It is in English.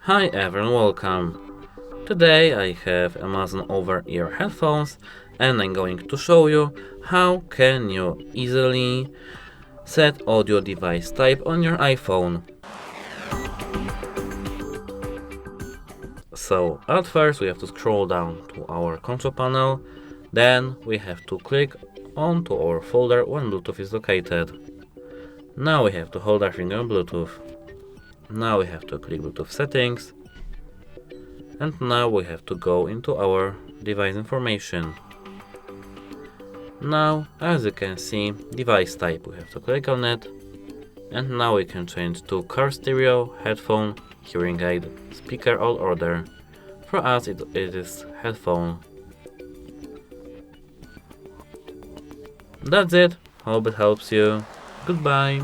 Hi everyone, welcome. Today I have Amazon over-ear headphones and I'm going to show you how can you easily set audio device type on your iPhone. So at first we have to scroll down to our control panel, then we have to click onto our folder when Bluetooth is located. Now we have to hold our finger on Bluetooth. Now we have to click Bluetooth settings. And now we have to go into our device information. Now, as you can see, device type, we have to click on it. And now we can change to car stereo, headphone, hearing aid, speaker all order. For us it is headphone. That's it, hope it helps you. Goodbye.